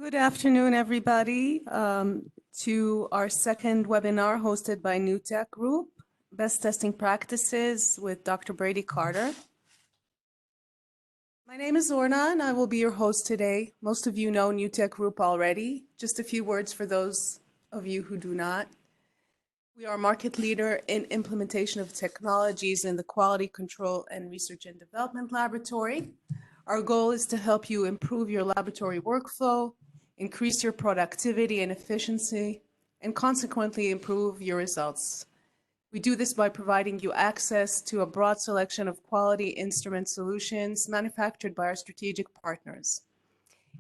Good afternoon, everybody, to our second webinar hosted by NewTek Group, Best Testing Practices with Dr. Brady Carter. My name is Orna, and I will be your host today. Most of you know NewTek Group already. Just a few words for those of you who do not. We are a market leader in implementation of technologies in the quality control and research and development laboratory. Our goal is to help you improve your laboratory workflow, increase your productivity and efficiency, and consequently improve your results. We do this by providing you access to a broad selection of quality instrument solutions manufactured by our strategic partners.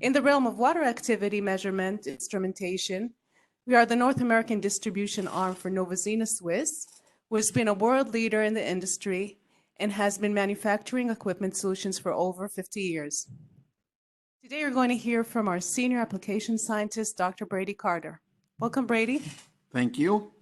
In the realm of water activity measurement instrumentation, we are the North American distribution arm for Novazena Swiss, who has been a world leader in the industry and has been manufacturing equipment solutions for over 50 years. Today, you're going to hear from our Senior Application Scientist, Dr. Brady Carter. Welcome, Brady. Thank you.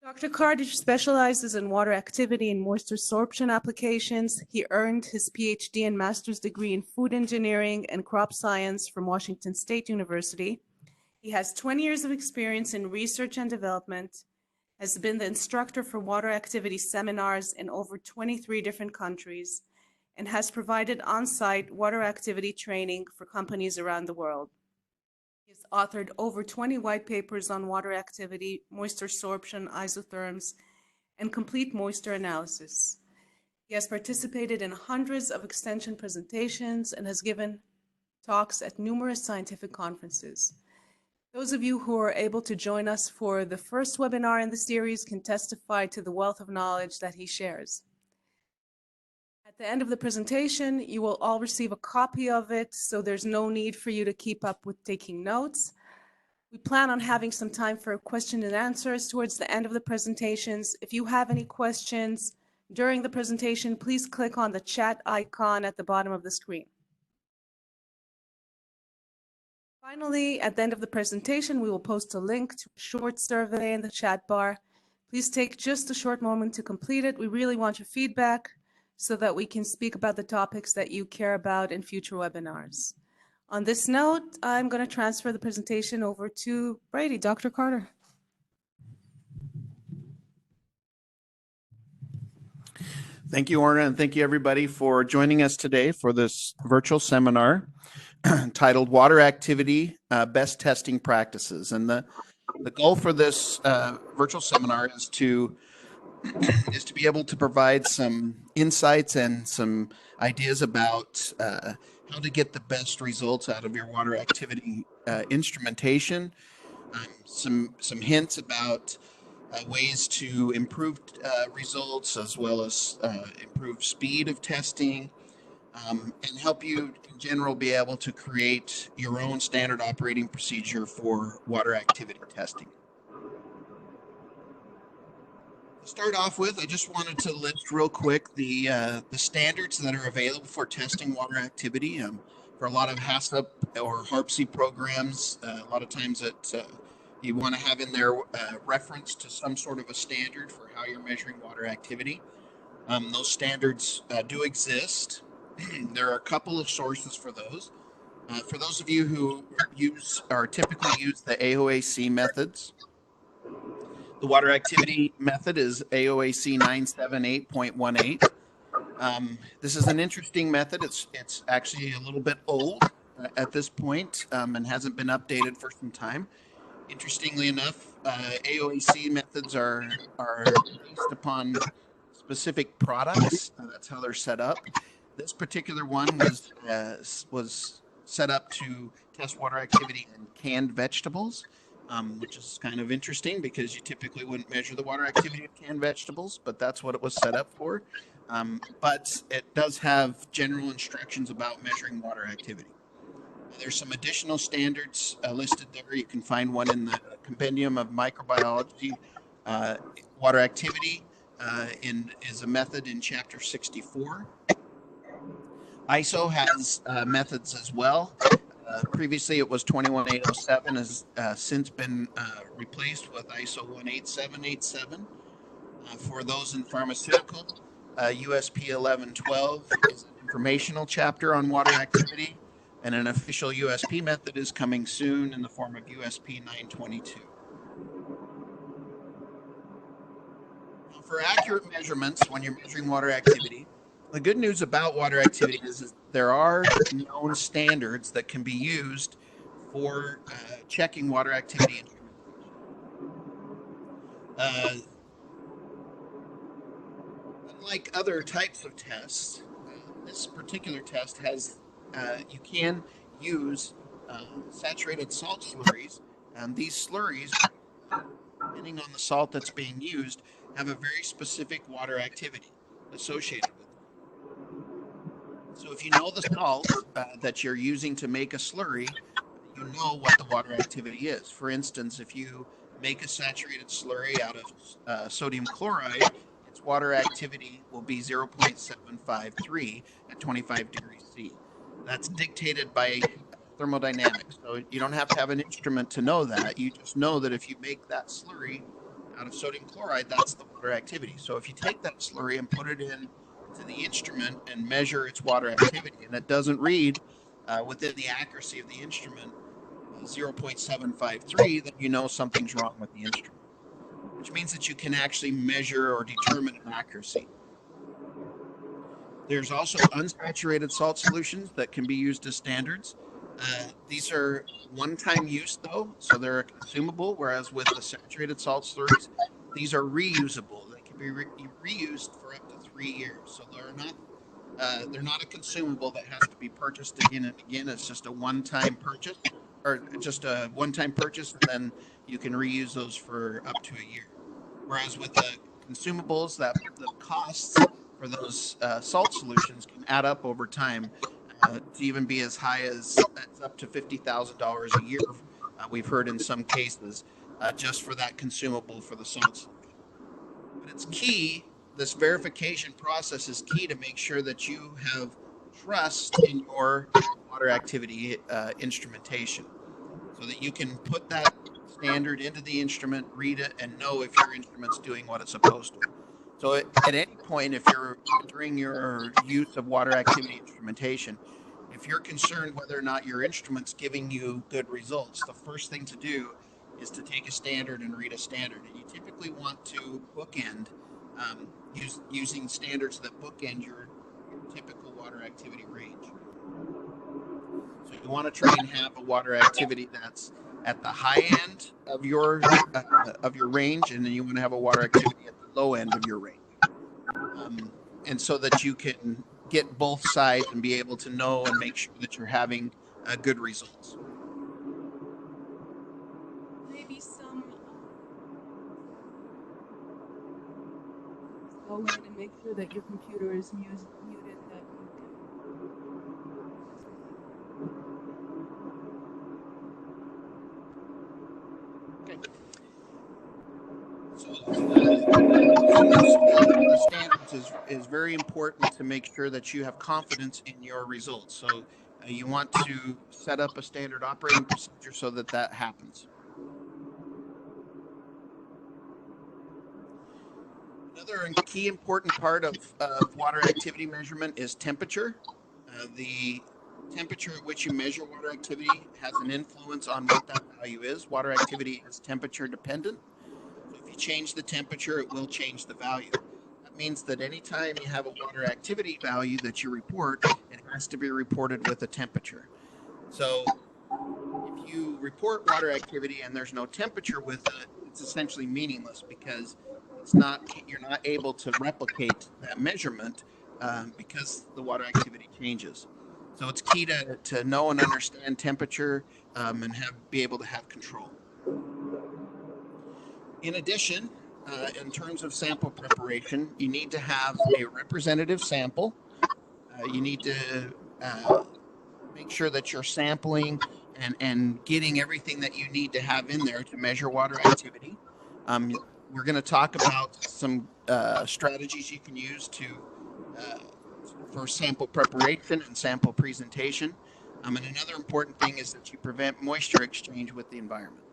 Dr. Carter specializes in water activity and moisture sorption applications. He earned his PhD and master's degree in food engineering and crop science from Washington State University. He has 20 years of experience in research and development, has been the instructor for water activity seminars in over 23 different countries, and has provided on-site water activity training for companies around the world. He has authored over 20 white papers on water activity, moisture sorption, isotherms, and complete moisture analysis. He has participated in hundreds of extension presentations and has given talks at numerous scientific conferences. Those of you who are able to join us for the first webinar in the series can testify to the wealth of knowledge that he shares. At the end of the presentation, you will all receive a copy of it, so there's no need for you to keep up with taking notes. We plan on having some time for questions and answers towards the end of the presentations. If you have any questions during the presentation, please click on the chat icon at the bottom of the screen. Finally, at the end of the presentation, we will post a link to a short survey in the chat bar. Please take just a short moment to complete it. We really want your feedback so that we can speak about the topics that you care about in future webinars. On this note, I'm going to transfer the presentation over to Brady. Dr. Carter. Thank you, Orna, and thank you, everybody, for joining us today for this virtual seminar titled Water Activity Best Testing Practices. And the goal for this virtual seminar is to be able to provide some insights and some ideas about how to get the best results out of your water activity instrumentation, some hints about ways to improve results as well as improve speed of testing, and help you in general be able to create your own standard operating procedure for water activity testing. To start off with, I just wanted to list real quick the standards that are available for testing water activity. For a lot of HACCP or HARPC programs, a lot of times you want to have in there reference to some sort of a standard for how you're measuring water activity. Those standards do exist. There are a couple of sources for those. For those of you who typically use the AOAC methods, the water activity method is AOAC 978.18. This is an interesting method. It's actually a little bit old at this point and hasn't been updated for some time. Interestingly enough, AOAC methods are based upon specific products. That's how they're set up. This particular one was set up to test water activity in canned vegetables, which is kind of interesting because you typically wouldn't measure the water activity of canned vegetables, but that's what it was set up for. But it does have general instructions about measuring water activity. There's some additional standards listed there. You can find one in the Compendium of Microbiology. Water activity is a method in Chapter 64. ISO has methods as well. Previously, it was 21807, has since been replaced with ISO 18787. For those in pharmaceutical, USP 1112 is an informational chapter on water activity. And an official USP method is coming soon in the form of USP 922. Now, for accurate measurements when you're measuring water activity, the good news about water activity is there are known standards that can be used for checking water activity instrumentation. Unlike other types of tests, this particular test has you can use saturated salt slurries, and these slurries, depending on the salt that's being used, have a very specific water activity associated with them. So if you know the salt that you're using to make a slurry, you know what the water activity is. For instance, if you make a saturated slurry out of sodium chloride, its water activity will be 0.753 at 25 degrees C. That's dictated by thermodynamics. So you don't have to have an instrument to know that. You just know that if you make that slurry out of sodium chloride, that's the water activity. So if you take that slurry and put it in to the instrument and measure its water activity, and it doesn't read within the accuracy of the instrument 0.753, then you know something's wrong with the instrument, which means that you can actually measure or determine an accuracy. There's also unsaturated salt solutions that can be used as standards. These are one-time use, though, so they're a consumable, whereas with the saturated salt slurries, these are reusable. They can be reused for up to 3 years, so they're not a consumable that has to be purchased again and again. It's just a one-time purchase, and then you can reuse those for up to a year. Whereas with the consumables, that the costs for those salt solutions can add up over time to even be as high as up to $50,000 a year. We've heard in some cases just for that consumable for the salt solution. But it's key. This verification process is key to make sure that you have trust in your water activity instrumentation, so that you can put that standard into the instrument, read it, and know if your instrument's doing what it's supposed to. So at any point, if you're during your use of water activity instrumentation, if you're concerned whether or not your instrument's giving you good results, the first thing to do is to take a standard and read a standard. And you typically want to bookend using standards that bookend your typical water activity range. So you want to try and have a water activity that's at the high end of your range, and then you want to have a water activity at the low end of your range, and so that you can get both sides and be able to know and make sure that you're having good results. Maybe some go in and make sure that your computer is muted. That Okay. So the standards is very important to make sure that you have confidence in your results. So you want to set up a standard operating procedure so that that happens. Another key important part of water activity measurement is temperature. The temperature at which you measure water activity has an influence on what that value is. Water activity is temperature dependent. So if you change the temperature, it will change the value. That means that anytime you have a water activity value that you report, it has to be reported with a temperature. So if you report water activity and there's no temperature with it, it's essentially meaningless, because you're not able to replicate that measurement because the water activity changes. So it's key to know and understand temperature and be able to have control. In addition, in terms of sample preparation, you need to have a representative sample. You need to make sure that you're sampling and getting everything that you need to have in there to measure water activity. We're going to talk about some strategies you can use for sample preparation and sample presentation. And another important thing is that you prevent moisture exchange with the environment.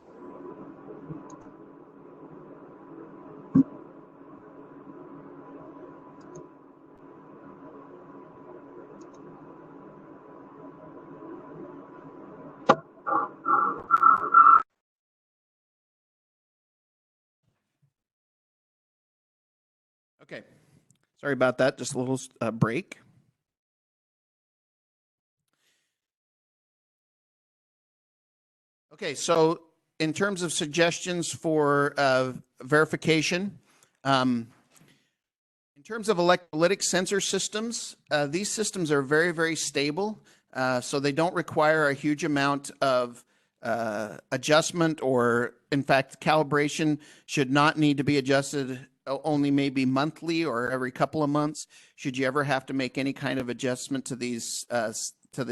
Okay. Sorry about that. Just a little break. Okay, so in terms of suggestions for verification, um, in terms of electrolytic sensor systems, these systems are very, very stable, so they don't require a huge amount of adjustment, or in fact, calibration should not need to be adjusted only maybe monthly or every couple of months, should you ever have to make any kind of adjustment to these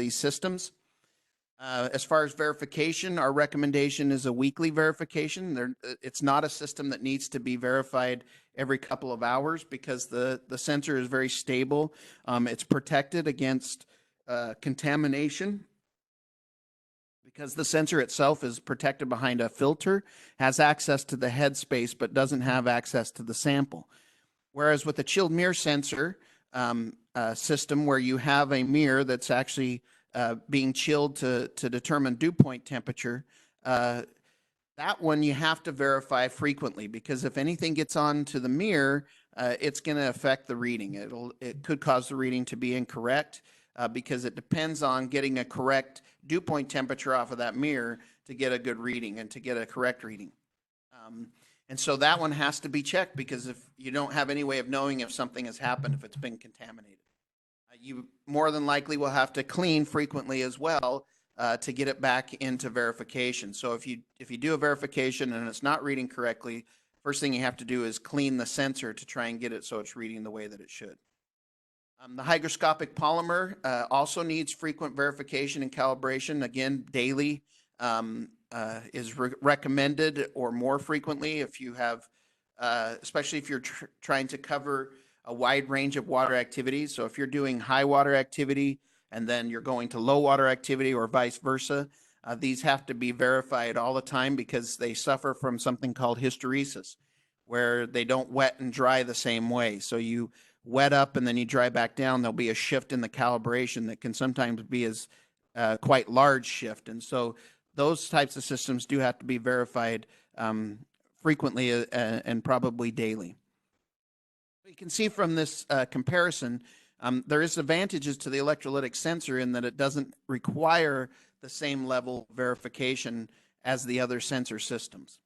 systems. As far as verification, our recommendation is a weekly verification. It's not a system that needs to be verified every couple of hours because the sensor is very stable. It's protected against contamination because the sensor itself is protected behind a filter, has access to the headspace, but doesn't have access to the sample. Whereas with a chilled mirror sensor system where you have a mirror that's actually being chilled to determine dew point temperature, that one you have to verify frequently because if anything gets onto the mirror, it's going to affect the reading. It could cause the reading to be incorrect because it depends on getting a correct dew point temperature off of that mirror to get a good reading and to get a correct reading. And so that one has to be checked because if you don't have any way of knowing if something has happened, if it's been contaminated. You more than likely will have to clean frequently as well to get it back into verification. So if you do a verification and it's not reading correctly, first thing you have to do is clean the sensor to try and get it so it's reading the way that it should. The hygroscopic polymer also needs frequent verification and calibration. Again, daily is recommended or more frequently if you have, especially if you're trying to cover a wide range of water activities. So if you're doing high water activity and then you're going to low water activity or vice versa, these have to be verified all the time because they suffer from something called hysteresis, where they don't wet and dry the same way. So you wet up and then you dry back down, there'll be a shift in the calibration that can sometimes be as quite large shift. And so those types of systems do have to be verified frequently and probably daily. You can see from this comparison, there is advantages to the electrolytic sensor in that it doesn't require the same level of verification as the other sensor systems.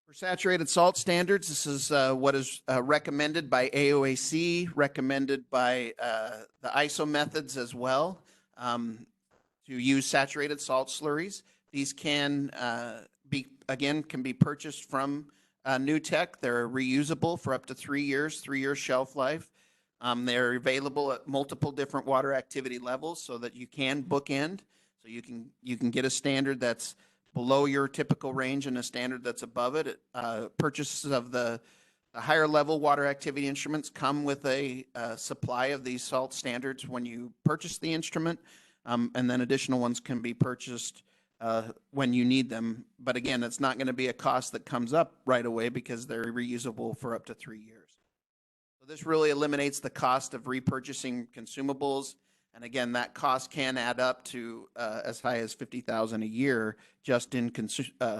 For saturated salt standards, this is what is recommended by AOAC, recommended by the ISO methods as well, to use saturated salt slurries. These can can be purchased from NewTek. They're reusable for up to 3 years, 3-year shelf life. They're available at multiple different water activity levels so that you can bookend. So you can get a standard that's below your typical range and a standard that's above it. Purchases of the higher level water activity instruments come with a supply of these salt standards when you purchase the instrument, and then additional ones can be purchased when you need them. But again, it's not going to be a cost that comes up right away because they're reusable for up to 3 years. So this really eliminates the cost of repurchasing consumables. And again, that cost can add up to as high as $50,000 a year just in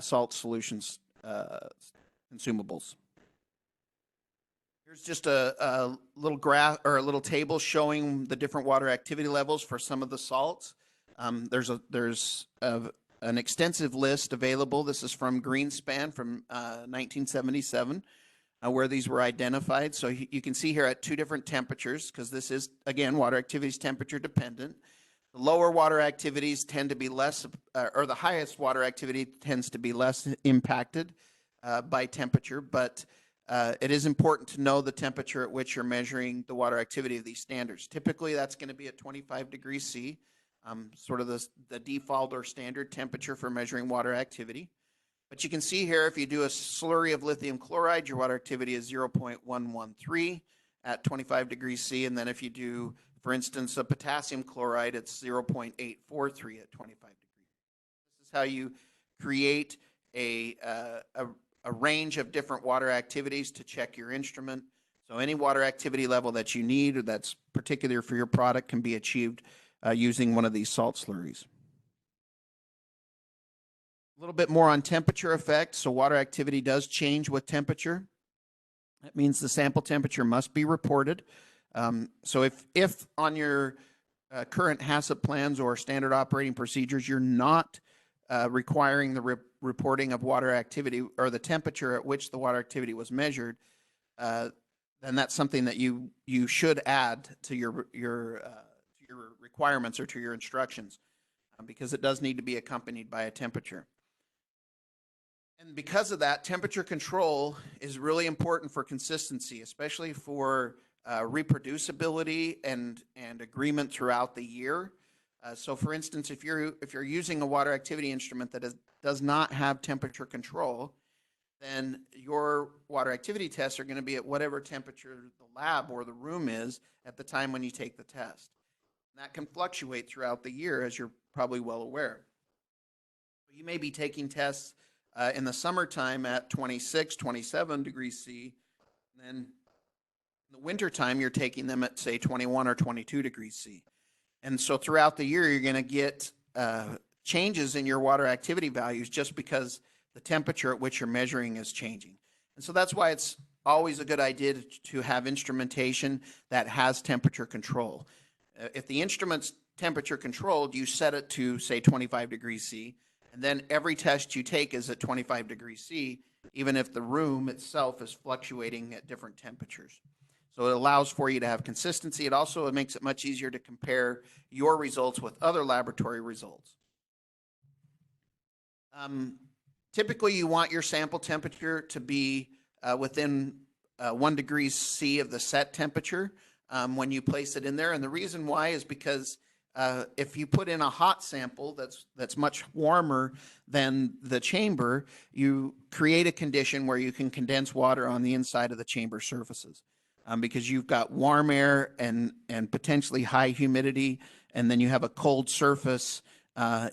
salt solutions consumables. Here's just a little graph or a little table showing the different water activity levels for some of the salts. There's an extensive list available. This is from Greenspan from 1977. Where these were identified. So you can see here at 2 different temperatures, because this is, again, water activities temperature dependent. The lower water activities tend to be less, or the highest water activity tends to be less impacted by temperature, but it is important to know the temperature at which you're measuring the water activity of these standards. Typically, that's going to be at 25 degrees C, sort of the default or standard temperature for measuring water activity. But you can see here, if you do a slurry of lithium chloride, your water activity is 0.113 at 25 degrees C. And then if you do, for instance, a potassium chloride, it's 0.843 at 25 degrees. This is how you create a range of different water activities to check your instrument. So any water activity level that you need or that's particular for your product can be achieved using one of these salt slurries. A little bit more on temperature effect. So water activity does change with temperature. That means the sample temperature must be reported. So if on your current HACCP plans or standard operating procedures, you're not requiring the reporting of water activity or the temperature at which the water activity was measured, then that's something that you should add to your requirements or to your instructions, because it does need to be accompanied by a temperature. And because of that, temperature control is really important for consistency, especially for reproducibility and agreement throughout the year. So, for instance, if you're using a water activity instrument that does not have temperature control, then your water activity tests are going to be at whatever temperature the lab or the room is at the time when you take the test. And that can fluctuate throughout the year, as you're probably well aware. You may be taking tests in the summertime at 26, 27 degrees C, and then in the wintertime, you're taking them at, say, 21 or 22 degrees C. And so throughout the year, you're going to get changes in your water activity values just because the temperature at which you're measuring is changing. And so that's why it's always a good idea to have instrumentation that has temperature control. If the instrument's temperature controlled, you set it to, say, 25 degrees C, and then every test you take is at 25 degrees C, even if the room itself is fluctuating at different temperatures. So it allows for you to have consistency. It also makes it much easier to compare your results with other laboratory results. Typically, you want your sample temperature to be within 1 degree C of the set temperature when you place it in there. And the reason why is because if you put in a hot sample that's much warmer than the chamber, you create a condition where you can condense water on the inside of the chamber surfaces. Because you've got warm air and potentially high humidity, and then you have a cold surface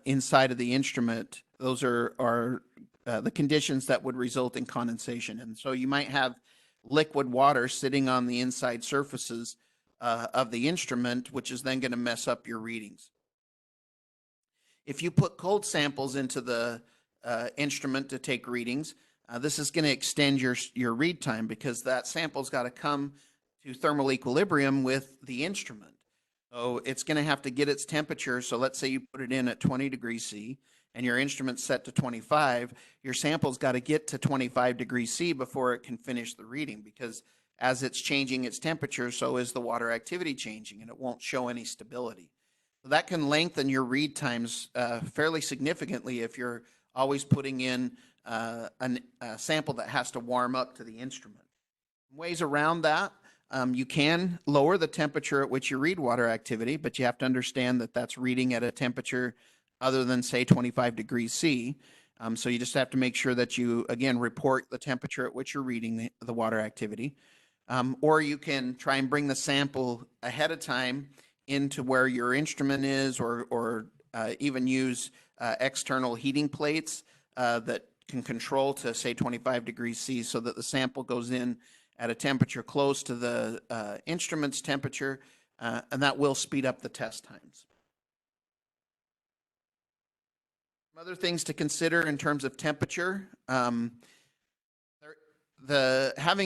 inside of the instrument. Those are the conditions that would result in condensation. And so you might have liquid water sitting on the inside surfaces of the instrument, which is then going to mess up your readings. If you put cold samples into the instrument to take readings, this is going to extend your read time, because that sample's got to come to thermal equilibrium with the instrument. So it's going to have to get its temperature. So let's say you put it in at 20 degrees C and your instrument's set to 25. Your sample's got to get to 25 degrees C before it can finish the reading, because as it's changing its temperature, so is the water activity changing, and it won't show any stability. So that can lengthen your read times fairly significantly if you're always putting in a sample that has to warm up to the instrument. Ways around that, you can lower the temperature at which you read water activity, but you have to understand that that's reading at a temperature other than, say, 25 degrees C. So you just have to make sure that you, again, report the temperature at which you're reading the water activity. Or you can try and bring the sample ahead of time into where your instrument is, or even use external heating plates that can control to, say, 25 degrees C, so that the sample goes in at a temperature close to the instrument's temperature, and that will speed up the test times. Some other things to consider in terms of temperature. Having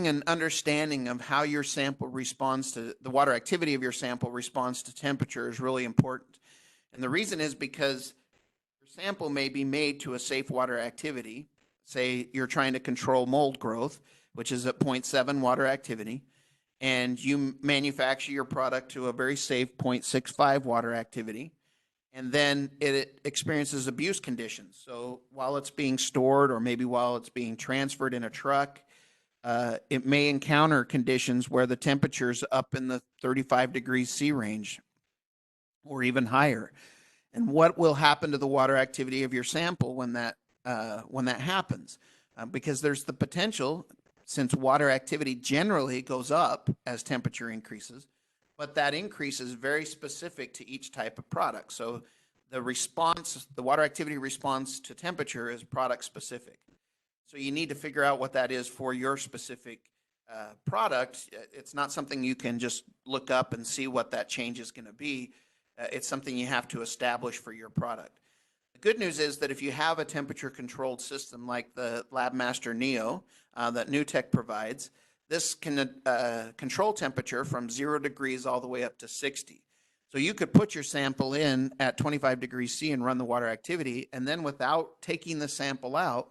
an understanding of how your sample responds to the water activity of your sample responds to temperature is really important. And the reason is because your sample may be made to a safe water activity. Say you're trying to control mold growth, which is at 0.7 water activity, and you manufacture your product to a very safe 0.65 water activity, and then it experiences abuse conditions. So while it's being stored, or maybe while it's being transferred in a truck, it may encounter conditions where the temperature's up in the 35 degrees C range or even higher. And what will happen to the water activity of your sample when that happens? Because there's the potential, since water activity generally goes up as temperature increases, but that increase is very specific to each type of product. So the water activity response to temperature is product specific. So you need to figure out what that is for your specific product. It's not something you can just look up and see what that change is going to be. It's something you have to establish for your product. The good news is that if you have a temperature controlled system like the LabMaster Neo that NewTek provides, this can control temperature from 0 degrees all the way up to 60. So you could put your sample in at 25 degrees C and run the water activity, and then without taking the sample out,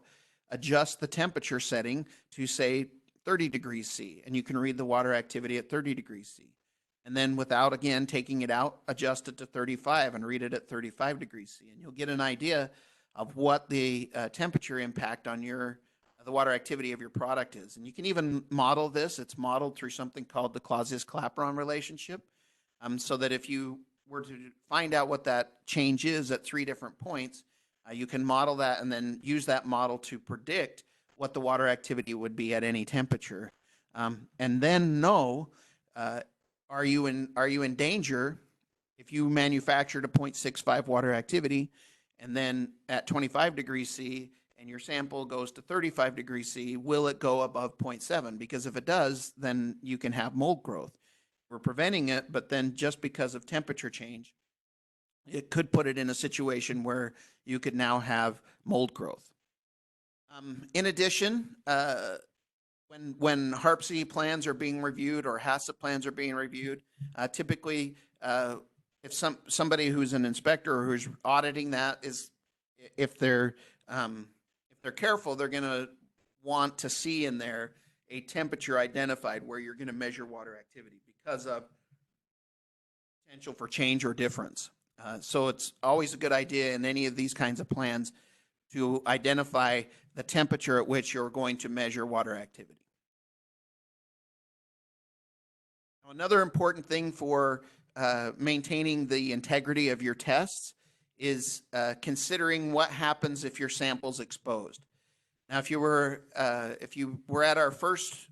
adjust the temperature setting to say 30 degrees C, and you can read the water activity at 30 degrees C. And then without, again, taking it out, adjust it to 35 and read it at 35 degrees C. And you'll get an idea of what the temperature impact on the water activity of your product is. And you can even model this. It's modeled through something called the Clausius-Clapeyron relationship. So that if you were to find out what that change is at 3 different points, you can model that and then use that model to predict what the water activity would be at any temperature. And then know, are you in danger if you manufactured a 0.65 water activity and then at 25 degrees C and your sample goes to 35 degrees C, will it go above 0.7? Because if it does, then you can have mold growth. We're preventing it, but then just because of temperature change, it could put it in a situation where you could now have mold growth. In addition, when HARPC plans are being reviewed or HACCP plans are being reviewed, typically if somebody who's an inspector or who's auditing that is, if they're careful, they're going to want to see in there a temperature identified where you're going to measure water activity because of potential for change or difference. So it's always a good idea in any of these kinds of plans to identify the temperature at which you're going to measure water activity. Now, another important thing for maintaining the integrity of your tests is considering what happens if your sample's exposed. Now, if you were at our first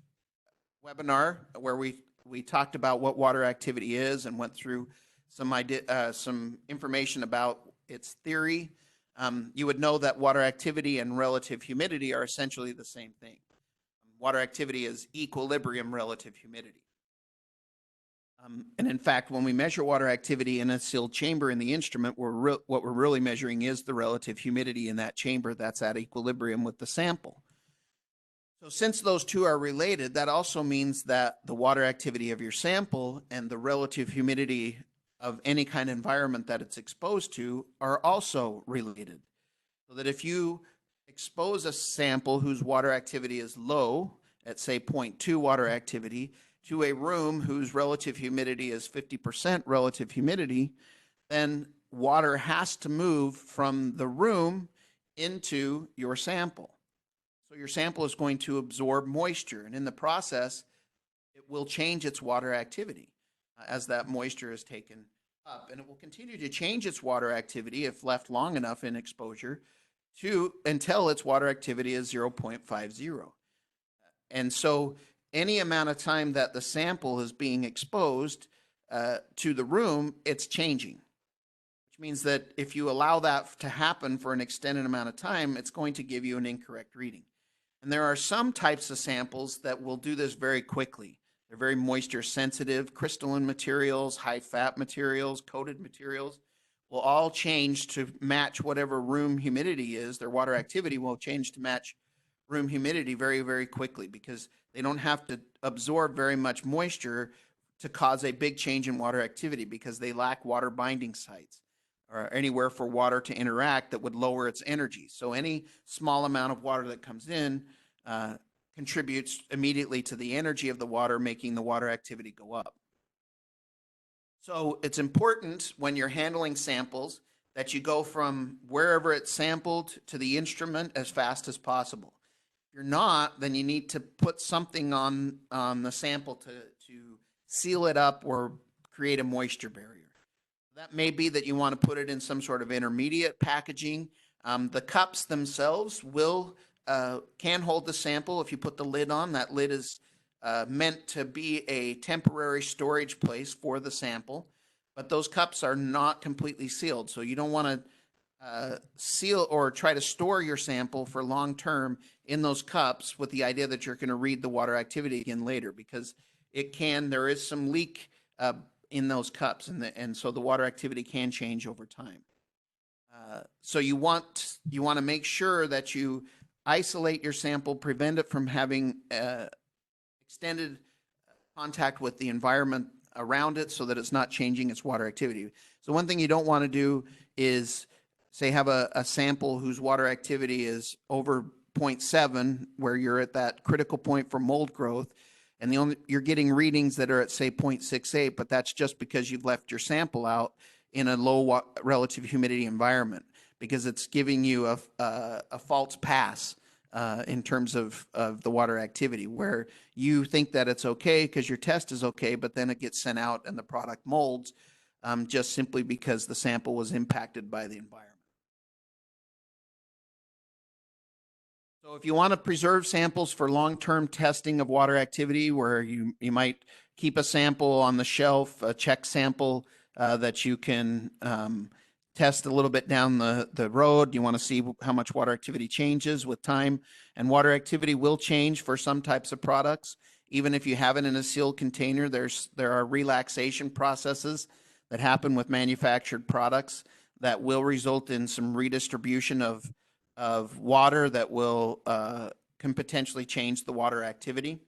webinar where we talked about what water activity is and went through some information about its theory, you would know that water activity and relative humidity are essentially the same thing. Water activity is equilibrium relative humidity. And in fact, when we measure water activity in a sealed chamber in the instrument, what we're really measuring is the relative humidity in that chamber that's at equilibrium with the sample. So since those two are related, that also means that the water activity of your sample and the relative humidity of any kind of environment that it's exposed to are also related. So that if you expose a sample whose water activity is low, at say 0.2 water activity, to a room whose relative humidity is 50% relative humidity, then water has to move from the room into your sample. So your sample is going to absorb moisture, and in the process, it will change its water activity as that moisture is taken up. And it will continue to change its water activity if left long enough in exposure until its water activity is 0.50. And so any amount of time that the sample is being exposed to the room, it's changing. Which means that if you allow that to happen for an extended amount of time, it's going to give you an incorrect reading. And there are some types of samples that will do this very quickly. They're very moisture sensitive. Crystalline materials, high fat materials, coated materials will all change to match whatever room humidity is. Their water activity will change to match room humidity very, very quickly because they don't have to absorb very much moisture to cause a big change in water activity because they lack water binding sites or anywhere for water to interact that would lower its energy. So any small amount of water that comes in contributes immediately to the energy of the water, making the water activity go up. So it's important when you're handling samples that you go from wherever it's sampled to the instrument as fast as possible. If you're not, then you need to put something on the sample to seal it up or create a moisture barrier. That may be that you want to put it in some sort of intermediate packaging. The cups themselves can hold the sample if you put the lid on. That lid is meant to be a temporary storage place for the sample, but those cups are not completely sealed. So you don't want to seal or try to store your sample for long term in those cups with the idea that you're going to read the water activity again later, because there is some leak in those cups, and so the water activity can change over time. So you want to make sure that you isolate your sample, prevent it from having extended contact with the environment around it so that it's not changing its water activity. So one thing you don't want to do is, say, have a sample whose water activity is over 0.7, where you're at that critical point for mold growth, and you're getting readings that are at, say, 0.68, but that's just because you've left your sample out in a low relative humidity environment, because it's giving you a false pass in terms of the water activity, where you think that it's okay because your test is okay, but then it gets sent out and the product molds just simply because the sample was impacted by the environment. So if you want to preserve samples for long-term testing of water activity, where you might keep a sample on the shelf, a check sample that you can test a little bit down the road. You want to see how much water activity changes with time, and water activity will change for some types of products. Even if you have it in a sealed container, there are relaxation processes that happen with manufactured products that will result in some redistribution of water that will can potentially change the water activity.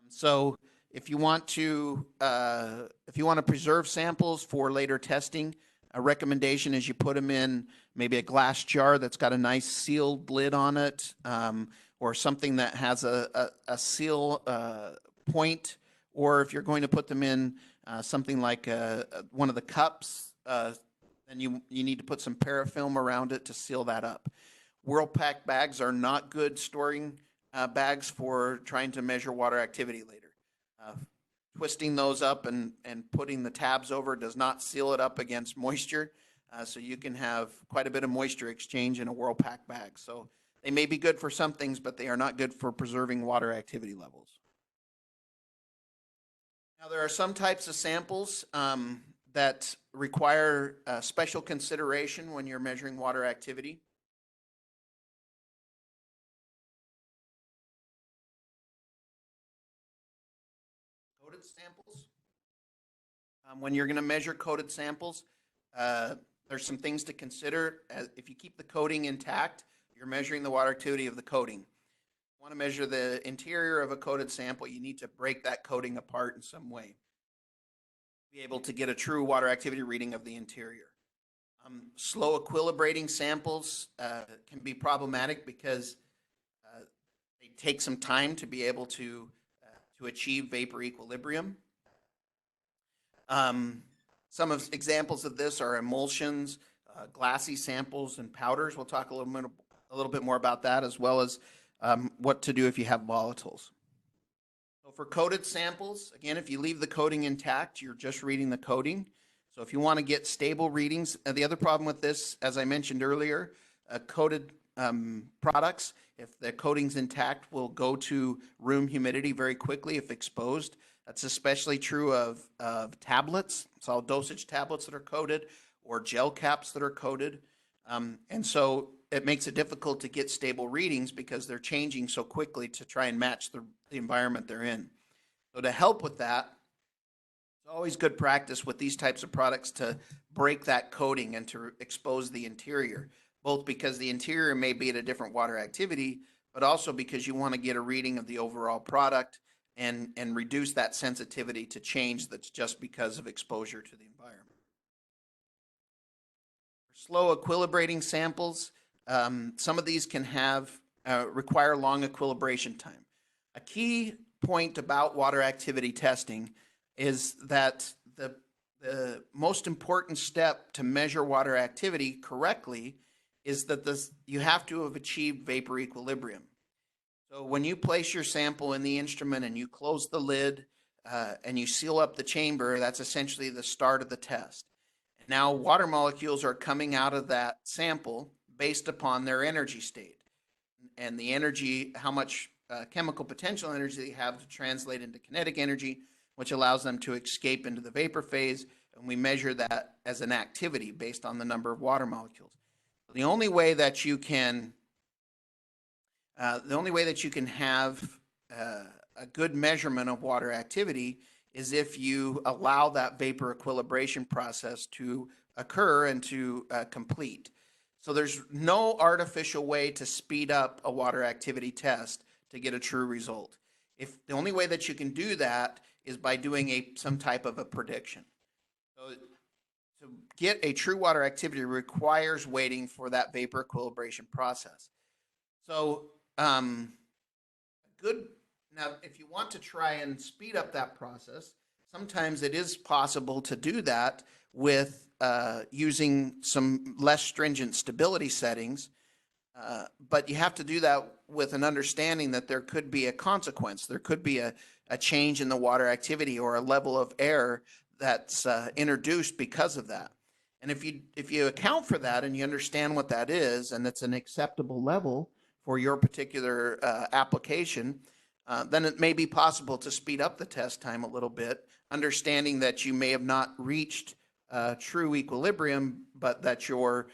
So if you want to preserve samples for later testing, a recommendation is you put them in maybe a glass jar that's got a nice sealed lid on it, or something that has a seal point, or if you're going to put them in something like one of the cups, then you need to put some parafilm around it to seal that up. Whirlpack bags are not good storing bags for trying to measure water activity later. Twisting those up and putting the tabs over does not seal it up against moisture. So you can have quite a bit of moisture exchange in a Whirlpack bag. So they may be good for some things, but they are not good for preserving water activity levels. Now, there are some types of samples that require special consideration when you're measuring water activity. Coated samples. When you're going to measure coated samples, there's some things to consider. If you keep the coating intact, you're measuring the water activity of the coating. If you want to measure the interior of a coated sample, you need to break that coating apart in some way to be able to get a true water activity reading of the interior. Slow equilibrating samples can be problematic because they take some time to be able to achieve vapor equilibrium. Some of examples of this are emulsions, glassy samples, and powders. We'll talk a little bit more about that, as well as what to do if you have volatiles. So for coated samples, again, if you leave the coating intact, you're just reading the coating. So if you want to get stable readings, the other problem with this, as I mentioned earlier, coated products, if the coating's intact, will go to room humidity very quickly if exposed. That's especially true of tablets, solid dosage tablets that are coated, or gel caps that are coated. And so it makes it difficult to get stable readings because they're changing so quickly to try and match the environment they're in. So to help with that, it's always good practice with these types of products to break that coating and to expose the interior, both because the interior may be at a different water activity, but also because you want to get a reading of the overall product and reduce that sensitivity to change that's just because of exposure to the environment. For slow equilibrating samples, some of these can require long equilibration time. A key point about water activity testing is that the most important step to measure water activity correctly is that you have to have achieved vapor equilibrium. So when you place your sample in the instrument and you close the lid and you seal up the chamber, that's essentially the start of the test. Now water molecules are coming out of that sample based upon their energy state and the energy, how much chemical potential energy they have to translate into kinetic energy, which allows them to escape into the vapor phase, and we measure that as an activity based on the number of water molecules. The only way that you can have a good measurement of water activity is if you allow that vapor equilibration process to occur and to complete. So there's no artificial way to speed up a water activity test to get a true result. If the only way that you can do that is by doing some type of a prediction. So to get a true water activity requires waiting for that vapor equilibration process. So good. Now, if you want to try and speed up that process, sometimes it is possible to do that with using some less stringent stability settings. But you have to do that with an understanding that there could be a consequence. There could be a change in the water activity or a level of error that's introduced because of that. And if you account for that and you understand what that is, and it's an acceptable level for your particular application, then it may be possible to speed up the test time a little bit, understanding that you may have not reached true equilibrium, but that your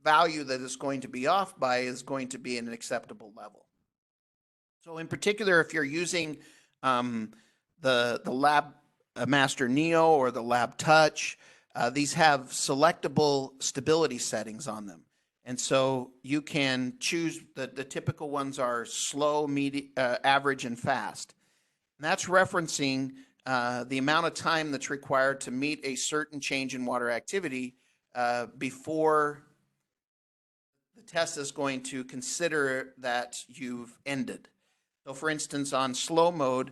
value that is going to be off by is going to be in an acceptable level. So in particular, if you're using the Lab Master Neo or the Lab Touch, these have selectable stability settings on them. And so you can choose, the typical ones are slow, medium, average, and fast. And that's referencing the amount of time that's required to meet a certain change in water activity before the test is going to consider that you've ended. So for instance, on slow mode,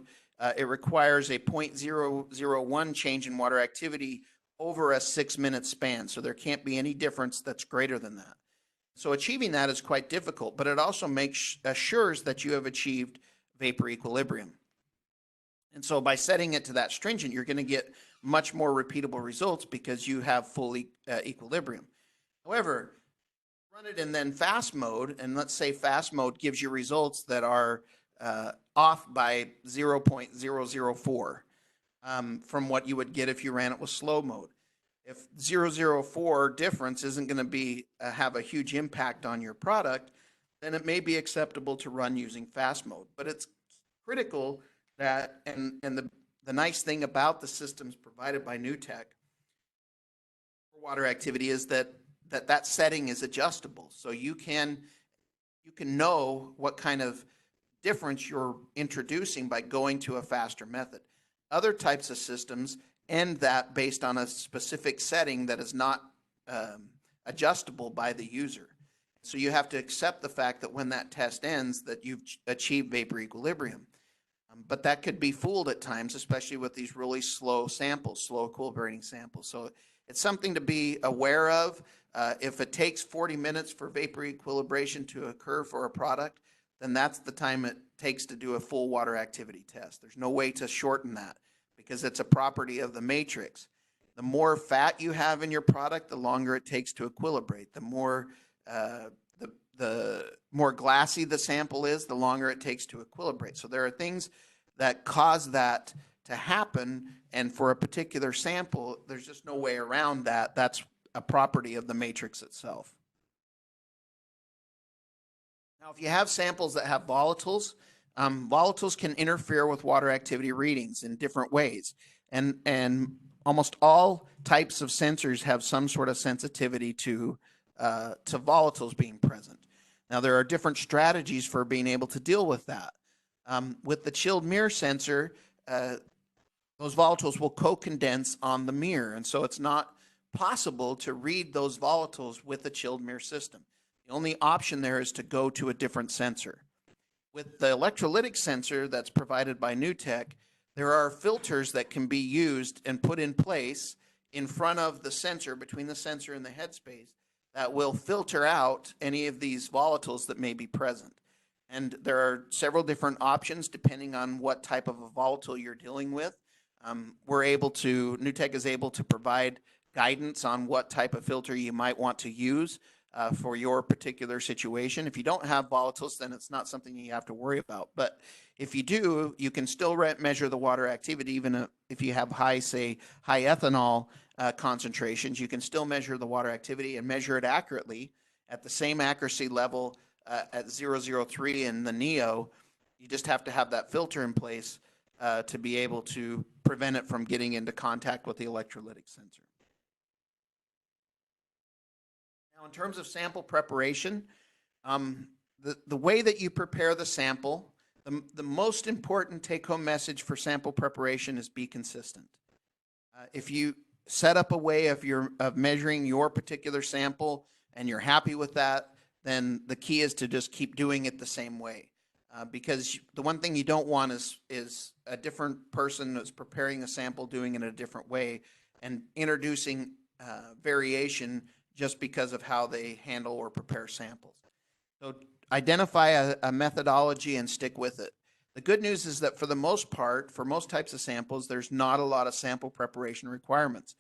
it requires a 0.001 change in water activity over a 6-minute span. So there can't be any difference that's greater than that. So achieving that is quite difficult, but it also assures that you have achieved vapor equilibrium. And so by setting it to that stringent, you're going to get much more repeatable results because you have full equilibrium. However, run it in then fast mode, and let's say fast mode gives you results that are off by 0.004 from what you would get if you ran it with slow mode. If 0.004 difference isn't going to be have a huge impact on your product, then it may be acceptable to run using fast mode. But it's critical that, and the nice thing about the systems provided by NewTek for water activity is that setting is adjustable. So you can know what kind of difference you're introducing by going to a faster method. Other types of systems end that based on a specific setting that is not adjustable by the user. So you have to accept the fact that when that test ends, that you've achieved vapor equilibrium. But that could be fooled at times, especially with these really slow samples, slow equilibrating samples. So it's something to be aware of. If it takes 40 minutes for vapor equilibration to occur for a product, then that's the time it takes to do a full water activity test. There's no way to shorten that because it's a property of the matrix. The more fat you have in your product, the longer it takes to equilibrate. The more the more glassy the sample is, the longer it takes to equilibrate. So there are things that cause that to happen, and for a particular sample, there's just no way around that. That's a property of the matrix itself. Now, if you have samples that have volatiles, volatiles can interfere with water activity readings in different ways, and almost all types of sensors have some sort of sensitivity to volatiles being present. Now, there are different strategies for being able to deal with that. With the chilled mirror sensor, those volatiles will co-condense on the mirror, and so it's not possible to read those volatiles with the chilled mirror system. The only option there is to go to a different sensor. With the electrolytic sensor that's provided by NewTek, there are filters that can be used and put in place in front of the sensor, between the sensor and the headspace, that will filter out any of these volatiles that may be present. And there are several different options depending on what type of a volatile you're dealing with. NewTek is able to provide guidance on what type of filter you might want to use for your particular situation. If you don't have volatiles, then it's not something you have to worry about. But if you do, you can still measure the water activity, even if you have high ethanol concentrations. You can still measure the water activity and measure it accurately at the same accuracy level at 0.003 in the Neo. You just have to have that filter in place to be able to prevent it from getting into contact with the electrolytic sensor. Now, in terms of sample preparation, the way that you prepare the sample, the most important take-home message for sample preparation is be consistent. If you set up a way of measuring your particular sample and you're happy with that, then the key is to just keep doing it the same way. Because the one thing you don't want is a different person that's preparing a sample doing it in a different way and introducing variation just because of how they handle or prepare samples. So identify a methodology and stick with it. The good news is that for the most part, for most types of samples, there's not a lot of sample preparation requirements.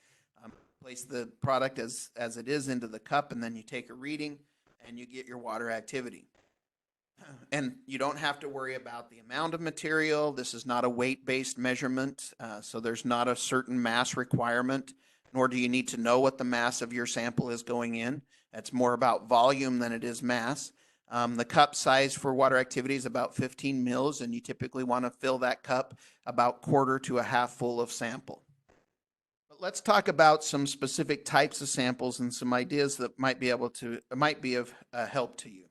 Place the product as it is into the cup, and then you take a reading and you get your water activity. And you don't have to worry about the amount of material. This is not a weight-based measurement, so there's not a certain mass requirement, nor do you need to know what the mass of your sample is going in. It's more about volume than it is mass. The cup size for water activity is about 15 mils, and you typically want to fill that cup about quarter to a half full of sample. But let's talk about some specific types of samples and some ideas that might be of help to you.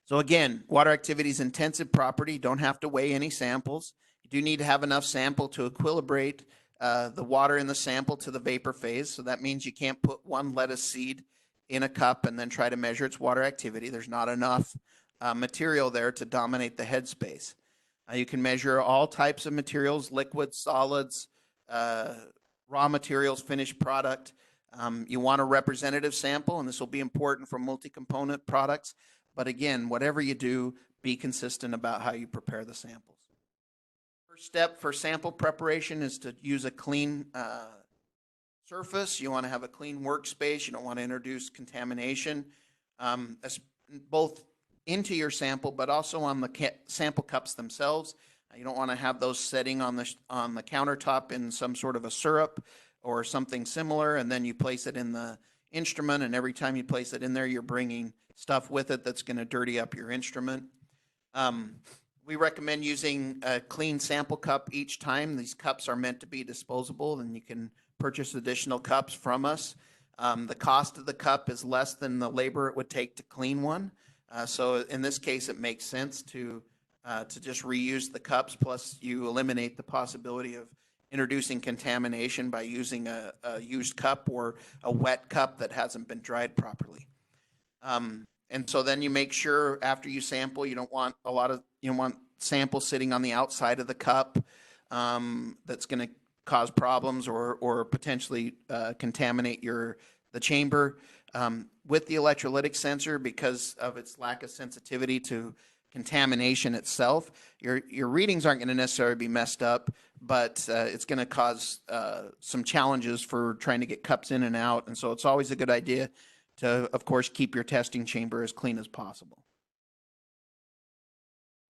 So again, water activity is intensive property. You don't have to weigh any samples. You do need to have enough sample to equilibrate the water in the sample to the vapor phase. So that means you can't put one lettuce seed in a cup and then try to measure its water activity. There's not enough material there to dominate the headspace. You can measure all types of materials, liquids, solids, raw materials, finished product. You want a representative sample, and this will be important for multi-component products. But again, whatever you do, be consistent about how you prepare the samples. First step for sample preparation is to use a clean surface. You want to have a clean workspace. You don't want to introduce contamination, both into your sample, but also on the sample cups themselves. You don't want to have those setting on the countertop in some sort of a syrup or something similar, and then you place it in the instrument, and every time you place it in there, you're bringing stuff with it that's going to dirty up your instrument. We recommend using a clean sample cup each time. These cups are meant to be disposable, and you can purchase additional cups from us. The cost of the cup is less than the labor it would take to clean one. So in this case, it makes sense to just reuse the cups, plus you eliminate the possibility of introducing contamination by using a used cup or a wet cup that hasn't been dried properly. And so then you make sure after you sample, you don't want you don't want samples sitting on the outside of the cup that's going to cause problems or potentially contaminate the chamber. With the electrolytic sensor, because of its lack of sensitivity to contamination itself, your readings aren't going to necessarily be messed up, but it's going to cause some challenges for trying to get cups in and out. And so it's always a good idea to, of course, keep your testing chamber as clean as possible.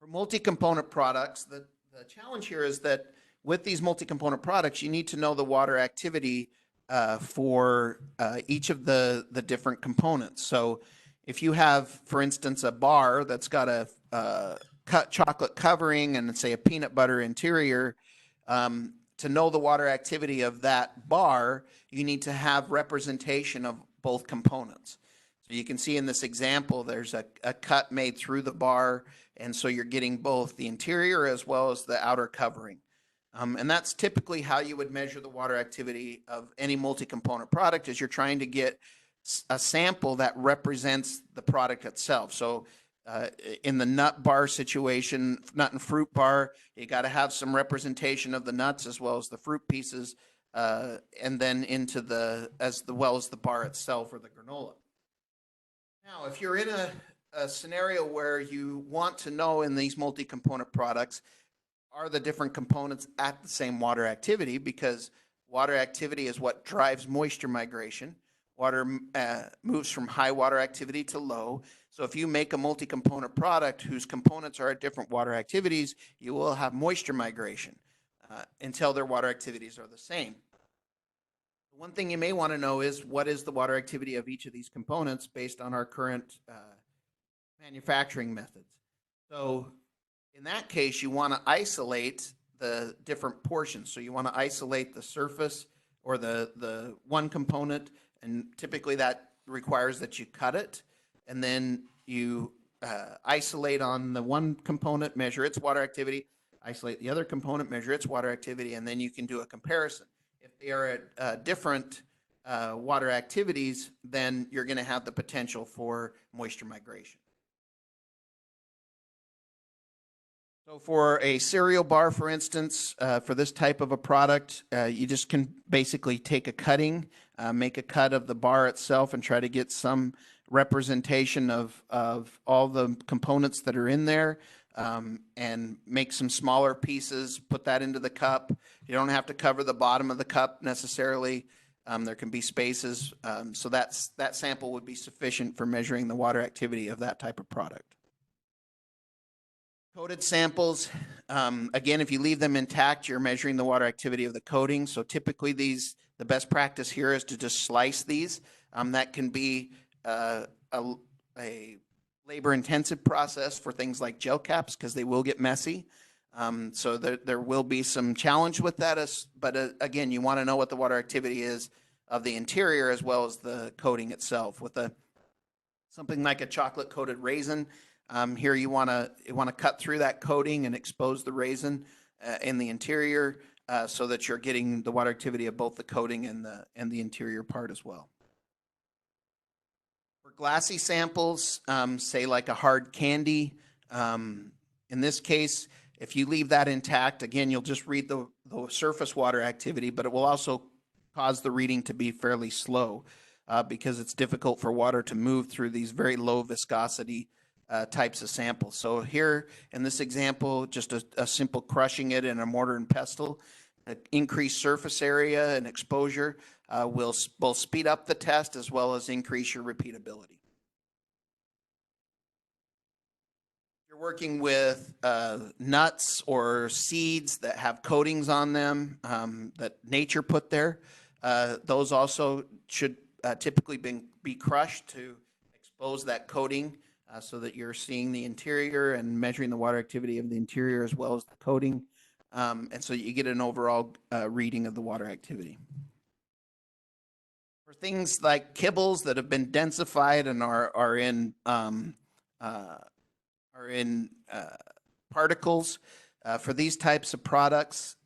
For multi-component products, the challenge here is that with these multi-component products, you need to know the water activity for each of the different components. So if you have, for instance, a bar that's got a cut chocolate covering and say a peanut butter interior, to know the water activity of that bar, you need to have representation of both components. So you can see in this example, there's a cut made through the bar, and so you're getting both the interior as well as the outer covering. And that's typically how you would measure the water activity of any multi-component product, is you're trying to get a sample that represents the product itself. So in the nut bar situation, nut and fruit bar, you got to have some representation of the nuts as well as the fruit pieces, and then into as well as the bar itself or the granola. Now, if you're in a scenario where you want to know in these multi-component products, are the different components at the same water activity, because water activity is what drives moisture migration. Water moves from high water activity to low. So if you make a multi-component product whose components are at different water activities, you will have moisture migration until their water activities are the same. One thing you may want to know is what is the water activity of each of these components based on our current manufacturing methods. So In that case, you want to isolate the different portions. So you want to isolate the surface or the one component, and typically that requires that you cut it, and then you isolate on the one component, measure its water activity, isolate the other component, measure its water activity, and then you can do a comparison. If they are at different water activities, then you're going to have the potential for moisture migration. So for a cereal bar, for instance, for this type of a product, you just can basically take a cutting, make a cut of the bar itself and try to get some representation of all the components that are in there, and make some smaller pieces, put that into the cup. You don't have to cover the bottom of the cup necessarily. There can be spaces. So that sample would be sufficient for measuring the water activity of that type of product. Coated samples, again, if you leave them intact, you're measuring the water activity of the coating. So typically the best practice here is to just slice these. That can be a labor-intensive process for things like gel caps because they will get messy. So there will be some challenge with that, but again, you want to know what the water activity is of the interior as well as the coating itself. With something like a chocolate-coated raisin, here you want to cut through that coating and expose the raisin in the interior so that you're getting the water activity of both the coating and the interior part as well. For glassy samples, say like a hard candy, in this case, if you leave that intact, again, you'll just read the surface water activity, but it will also cause the reading to be fairly slow because it's difficult for water to move through these very low viscosity types of samples. So here in this example, just a simple crushing it in a mortar and pestle, increased surface area and exposure will both speed up the test as well as increase your repeatability. You're working with nuts or seeds that have coatings on them that nature put there. Those also should typically be crushed to expose that coating so that you're seeing the interior and measuring the water activity of the interior as well as the coating. And so you get an overall reading of the water activity. For things like kibbles that have been densified and are in particles, for these types of products,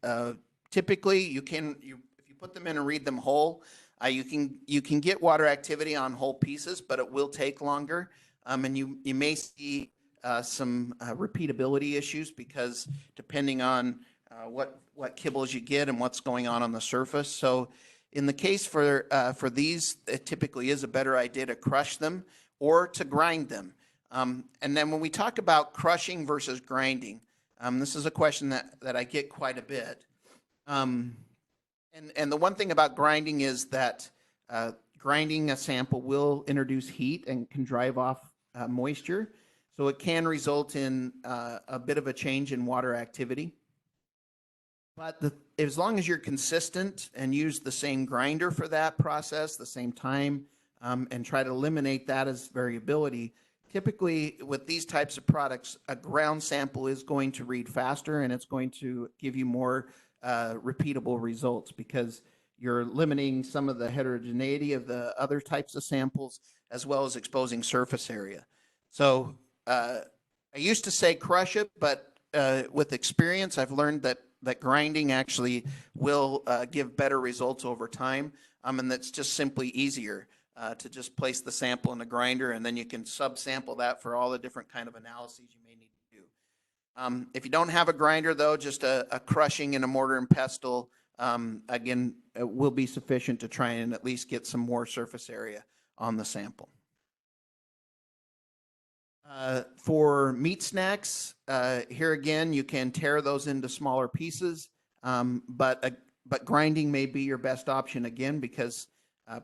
typically if you put them in and read them whole, you can get water activity on whole pieces, but it will take longer. And you may see some repeatability issues because depending on what kibbles you get and what's going on the surface. So in the case for these, it typically is a better idea to crush them or to grind them. And then when we talk about crushing versus grinding, this is a question that I get quite a bit. And the one thing about grinding is that grinding a sample will introduce heat and can drive off moisture. So it can result in a bit of a change in water activity. But as long as you're consistent and use the same grinder for that process, the same time, and try to eliminate that as variability, typically with these types of products, a ground sample is going to read faster and it's going to give you more repeatable results because you're limiting some of the heterogeneity of the other types of samples as well as exposing surface area. So I used to say crush it, but with experience, I've learned that grinding actually will give better results over time, and that's just simply easier to just place the sample in a grinder, and then you can subsample that for all the different kind of analyses you may need to do. If you don't have a grinder, though, just a crushing in a mortar and pestle, again, it will be sufficient to try and at least get some more surface area on the sample. For meat snacks, here again, you can tear those into smaller pieces, but grinding may be your best option again because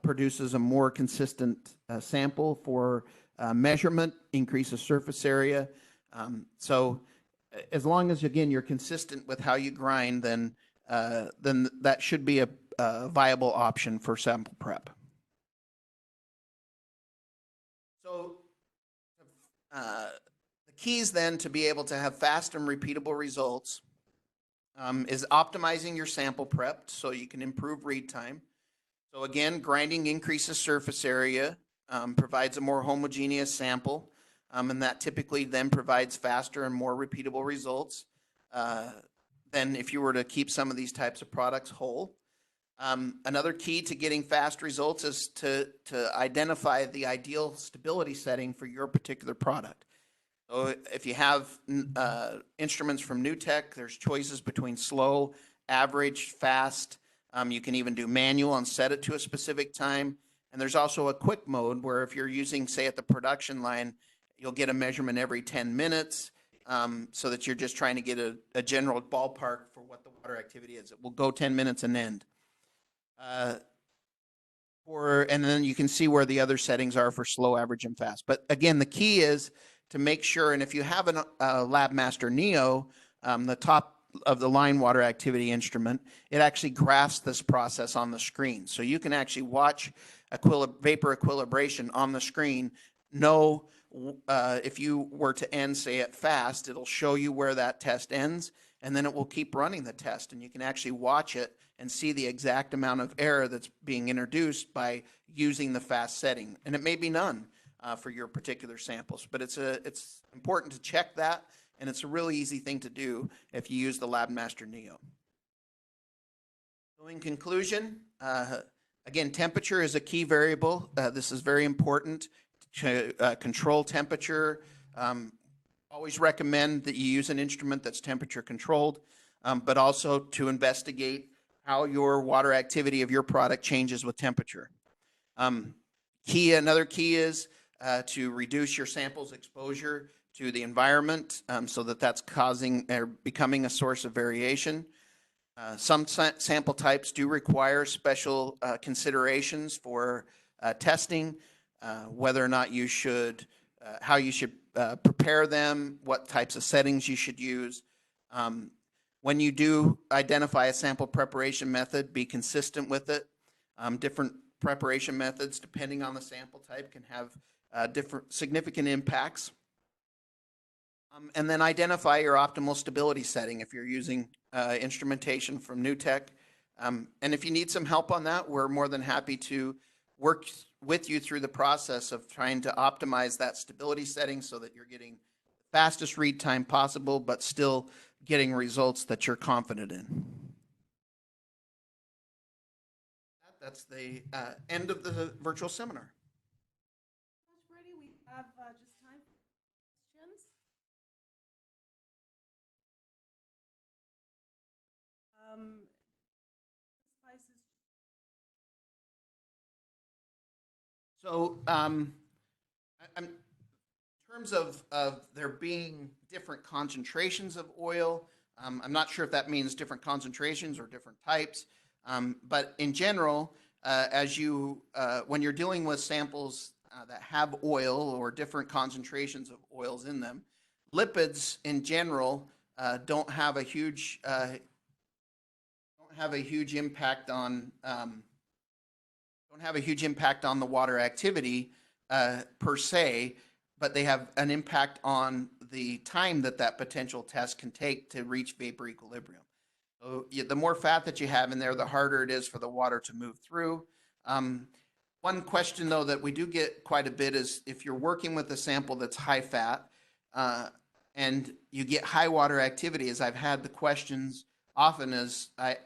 produces a more consistent sample for measurement, increases surface area. So as long as, again, you're consistent with how you grind, then that should be a viable option for sample prep. So the keys then to be able to have fast and repeatable results is optimizing your sample prep so you can improve read time. So again, grinding increases surface area, provides a more homogeneous sample, and that typically then provides faster and more repeatable results than if you were to keep some of these types of products whole. Another key to getting fast results is to identify the ideal stability setting for your particular product. So if you have instruments from NewTek, there's choices between slow, average, fast. You can even do manual and set it to a specific time. And there's also a quick mode where if you're using, say, at the production line, you'll get a measurement every 10 minutes so that you're just trying to get a general ballpark for what the water activity is. It will go 10 minutes and end. And then you can see where the other settings are for slow, average, and fast. But again, the key is to make sure, and if you have a LabMaster Neo, the top of the line water activity instrument, it actually graphs this process on the screen. So you can actually watch vapor equilibration on the screen, know if you were to end, say, at fast, it'll show you where that test ends, and then it will keep running the test, and you can actually watch it and see the exact amount of error that's being introduced by using the fast setting. And it may be none for your particular samples, but it's important to check that, and it's a really easy thing to do if you use the LabMaster Neo. So in conclusion, again, temperature is a key variable. This is very important to control temperature. Always recommend that you use an instrument that's temperature controlled, but also to investigate how your water activity of your product changes with temperature. Another key is to reduce your sample's exposure to the environment so that that's causing or becoming a source of variation. Some sample types do require special considerations for testing, whether or not you should, how you should prepare them, what types of settings you should use. When you do identify a sample preparation method, be consistent with it. Different preparation methods, depending on the sample type, can have different significant impacts. And then identify your optimal stability setting if you're using instrumentation from NewTek. And if you need some help on that, we're more than happy to work with you through the process of trying to optimize that stability setting so that you're getting the fastest read time possible, but still getting results that you're confident in. That's the end of the virtual seminar. Ready? We have just time for questions. So in terms of there being different concentrations of oil, I'm not sure if that means different concentrations or different types, but in general, when you're dealing with samples that have oil or different concentrations of oils in them, lipids in general don't have a huge impact on the water activity per se, but they have an impact on the time that potential test can take to reach vapor equilibrium. So the more fat that you have in there, the harder it is for the water to move through. One question, though, that we do get quite a bit is if you're working with a sample that's high fat and you get high water activity, as I've had the questions often is, I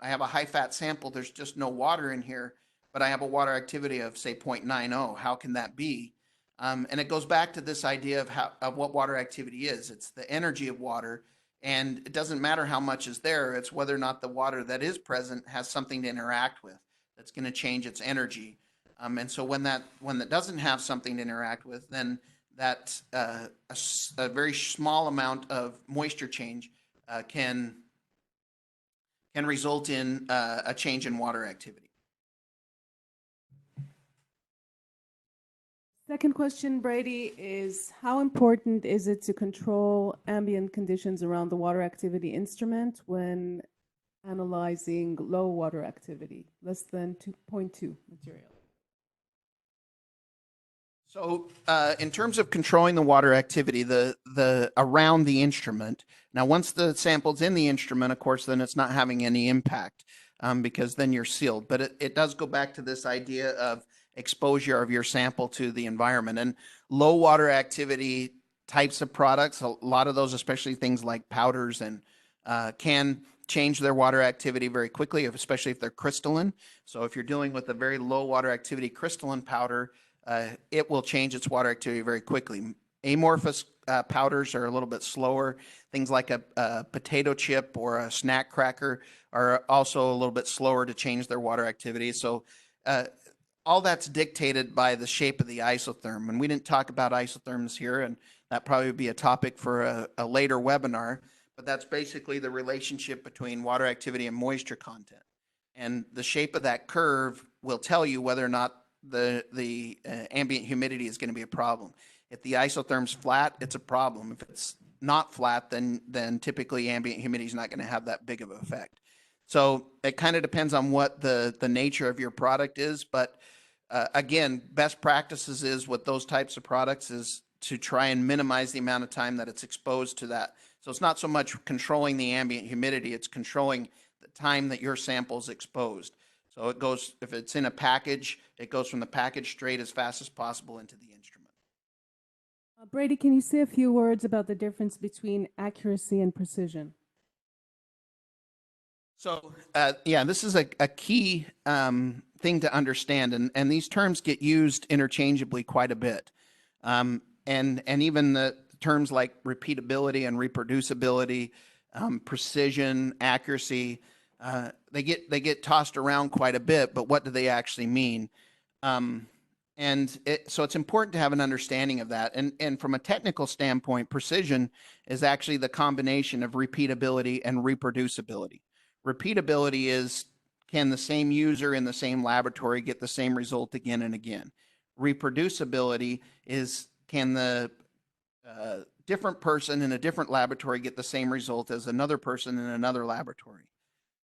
have a high fat sample, there's just no water in here, but I have a water activity of, say, 0.90. How can that be? And it goes back to this idea of what water activity is. It's the energy of water, and it doesn't matter how much is there. It's whether or not the water that is present has something to interact with that's going to change its energy. And so when that doesn't have something to interact with, then that a very small amount of moisture change can result in a change in water activity. Second question, Brady, is how important is it to control ambient conditions around the water activity instrument when analyzing low water activity, less than 2.2 material? So, in terms of controlling the water activity, the around the instrument. Now, once the sample's in the instrument, of course, then it's not having any impact because then you're sealed. But it does go back to this idea of exposure of your sample to the environment and low water activity types of products. A lot of those, especially things like powders and can change their water activity very quickly, especially if they're crystalline. So, if you're dealing with a very low water activity crystalline powder, it will change its water activity very quickly. Amorphous powders are a little bit slower. Things like a potato chip or a snack cracker are also a little bit slower to change their water activity. So all that's dictated by the shape of the isotherm. And we didn't talk about isotherms here, and that probably would be a topic for a later webinar. But that's basically the relationship between water activity and moisture content. And the shape of that curve will tell you whether or not the ambient humidity is going to be a problem. If the isotherm's flat, it's a problem. If it's not flat, then typically ambient humidity is not going to have that big of an effect. So it kind of depends on what the nature of your product is. But again, best practices is with those types of products is to try and minimize the amount of time that it's exposed to that. So it's not so much controlling the ambient humidity, it's controlling the time that your sample is exposed. So it goes, if it's in a package, it goes from the package straight as fast as possible into the instrument. Brady, can you say a few words about the difference between accuracy and precision? So, yeah, this is a key thing to understand, and these terms get used interchangeably quite a bit. And even the terms like repeatability and reproducibility, precision, accuracy, they get tossed around quite a bit, but what do they actually mean? So it's important to have an understanding of that. And from a technical standpoint, precision is actually the combination of repeatability and reproducibility. Repeatability is, can the same user in the same laboratory get the same result again and again? Reproducibility is, can the different person in a different laboratory get the same result as another person in another laboratory?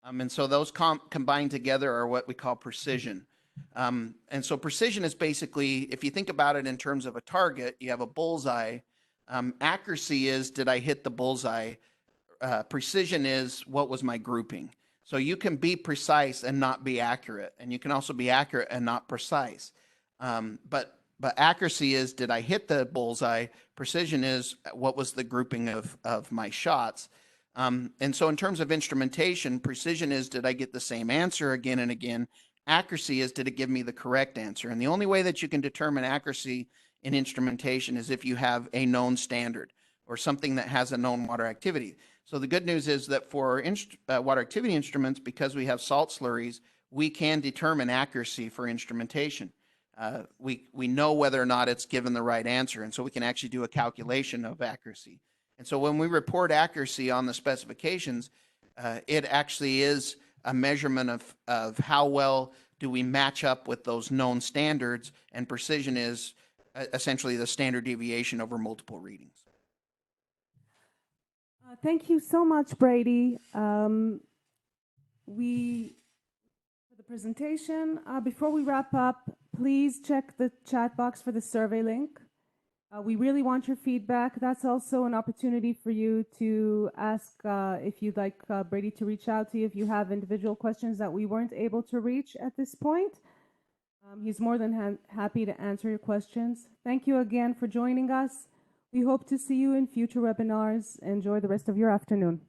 And so those combined together are what we call precision. And so precision is basically, if you think about it in terms of a target, you have a bullseye. Accuracy is, did I hit the bullseye? Precision is, what was my grouping? So you can be precise and not be accurate, and you can also be accurate and not precise. But accuracy is, did I hit the bullseye? Precision is, what was the grouping of my shots? And so in terms of instrumentation, precision is, did I get the same answer again and again? Accuracy is, did it give me the correct answer? And the only way that you can determine accuracy in instrumentation is if you have a known standard or something that has a known water activity. So the good news is that for water activity instruments, because we have salt slurries, we can determine accuracy for instrumentation. We know whether or not it's given the right answer, and so we can actually do a calculation of accuracy. And so when we report accuracy on the specifications, it actually is a measurement of how well do we match up with those known standards, and precision is essentially the standard deviation over multiple readings. Thank you so much, Brady. For the presentation. Before we wrap up, please check the chat box for the survey link. We really want your feedback. That's also an opportunity for you to ask if you'd like Brady to reach out to you if you have individual questions that we weren't able to reach at this point. He's more than happy to answer your questions. Thank you again for joining us. We hope to see you in future webinars. Enjoy the rest of your afternoon.